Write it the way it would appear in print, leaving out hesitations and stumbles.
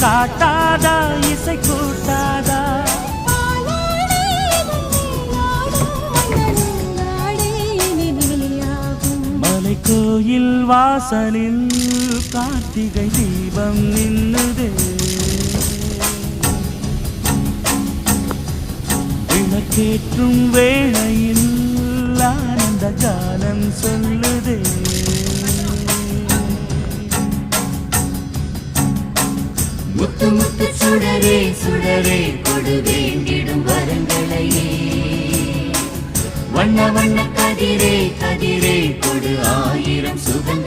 காட்டாதா இசை கூட்டாதா மலை கோயில் வாசலில் கார்த்திகை தீபம் நின்னுதே விளக்கேற்றும் வேளையில் ஆனந்த கானம் சொல்லுதே முத்து முத்து சுடரே சுடரே கொடு வேண்டிடும் வரங்களையே வண்ண வண்ண கதிரே கதிரே கொடு ஆயிரம் சுகம்